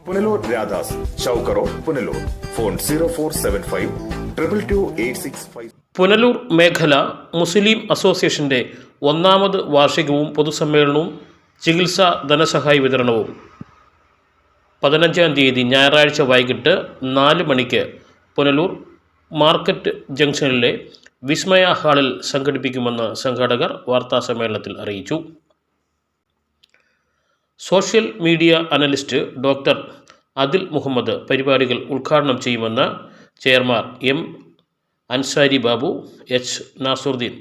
Punalur Radhas Chowk road Punalur. Phone 0475222865. Punalur മേഖല മുസ്ലിം അസോസിയേഷന്റെ 1ാമത് വാർഷികവും പൊതുസമ്മേളനവും ചികിത്സാ ധനസഹായ വിതരണവും 15-ാം തീയതി ഞായറാഴ്ച വൈകിട്ട് 4 മണിക്ക് പുനലൂർ മാർക്കറ്റ് ജംഗ്ഷനിലെ വിസ്മയ ഹാളിൽ സംഘടിപ്പിക്കുമെന്ന് സംഘാടകർ വാർത്താസമ്മേളനത്തിൽ അറിയിച്ചു. Social media analyst doctor Adil Muhammad പരിപാടികൾ ഉദ്ഘാടനം ചെയ്യുമെന്ന് chairman M Ansari Babu, H Nasuruddeen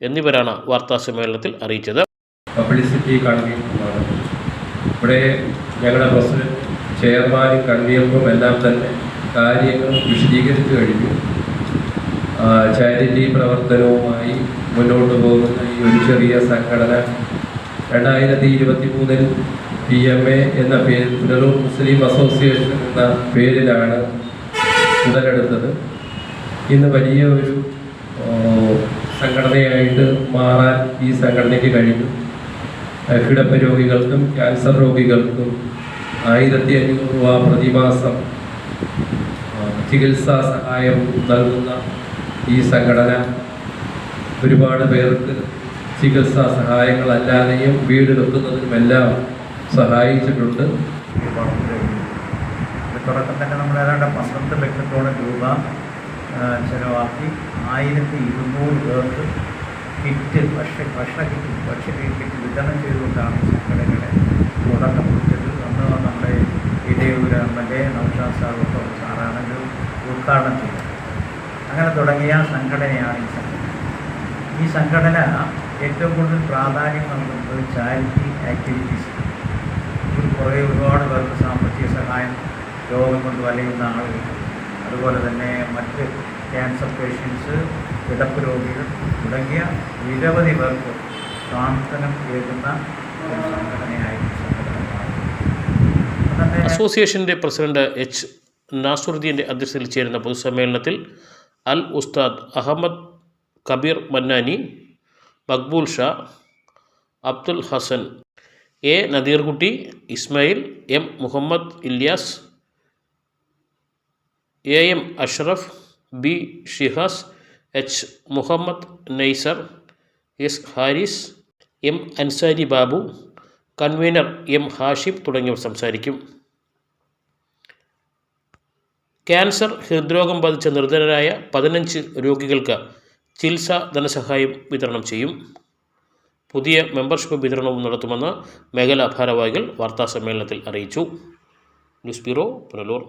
എന്നിവരാണ് വാർത്താസമ്മേളനത്തിൽ അറിയിച്ചത്. പബ്ലിസിറ്റി കൺവീനറാണ് ഇവിടെ ഞങ്ങളുടെ പ്രസിഡന്റ്, ചെയർമാനും കൺവീനറും എല്ലാം തന്നെ കാര്യങ്ങൾ വിശദീകരിച്ചു കഴിഞ്ഞു. ചാരിറ്റി പ്രവർത്തനവുമായി മുന്നോട്ട് പോകുന്ന ഈ ഒരു ചെറിയ സംഘടന 2023 PMA എന്ന പേരിൽ പുനലൂർ മുസ്ലിം അസോസിയേഷൻ എന്ന പേരിലാണ് ഉടലെടുത്തത്. ഇന്ന് വലിയ ഒരു സംഘടനയായിട്ട് മാറാൻ ഈ സംഘടനയ്ക്ക് കഴിഞ്ഞു. കിടപ്പ് രോഗികൾക്കും ക്യാൻസർ രോഗികൾക്കും 1500 രൂപ പ്രതിമാസം ചികിത്സാ സഹായം നൽകുന്ന ഈ സംഘടന ഒരുപാട് പേർക്ക് ചികിത്സാ സഹായങ്ങളല്ലാതെയും വീട് വെക്കുന്നതിനുമെല്ലാം സഹായിച്ചിട്ടുണ്ട്. തുടക്കം തന്നെ നമ്മൾ ഏതാണ്ട് 12 ലക്ഷത്തോളം രൂപ ചിലവാക്കി 1200 പേർക്ക് കിറ്റ് ഭക്ഷണ കിറ്റ് വിതരണം ചെയ്തുകൊണ്ടാണ് സംഘടനയുടെ തുടക്കം കുറിച്ചത്. അന്ന് നമ്മുടെ ഇടയൂർ MLA നൗഷാദ് സാറാണ് ഇത് ഉദ്ഘാടനം ചെയ്തത്. അങ്ങനെ തുടങ്ങിയ സംഘടനയാണ് ഈ സംഘടന ഏറ്റവും കൂടുതൽ പ്രാധാന്യം നൽകുന്നത് ചാരിറ്റി ആക്ടിവിറ്റീസ്. ഒരുപാട് പേർക്ക് സാമ്പത്തിക സഹായം, രോഗം കൊണ്ട് വലയുന്ന ആളുകൾ, അതുപോലെ തന്നെ മറ്റ് ക്യാൻസർ പേഷ്യൻസ്, കിടപ്പ് രോഗികൾ തുടങ്ങിയ നിരവധി പേർക്ക് സാന്ത്വനം ഏകുന്ന ഒരു സംഘടനയായിരുന്നു സംഘടന. അസോസിയേഷന്റെ പ്രസിഡന്റ് എച്ച് നാസുറുദ്ദീൻ്റെ അധ്യക്ഷതയിൽ ചേരുന്ന പൊതുസമ്മേളനത്തിൽ Al Ustad Ahmed Kabeer Mannani, Maqbool Shah, Abdul Hassan, A Nadeerkutty, Ismail, M Muhammad Ilyas, AM Ashraf, B Shihas, H Muhammad Naizer, S Haris, M Ansari Babu, convener M Hashim തുടങ്ങിയവർ സംസാരിക്കും. ക്യാൻസർ, ഹൃദ്രോഗം ബാധിച്ച നിർധനരായ 15 രോഗികൾക്ക് ചികിത്സാ ധനസഹായം വിതരണം ചെയ്യും. പുതിയ മെമ്പർഷിപ്പ് വിതരണവും നടത്തുമെന്ന് മേഖലാ ഭാരവാഹികൾ വാർത്താസമ്മേളനത്തിൽ അറിയിച്ചു. News bureau, Punalur.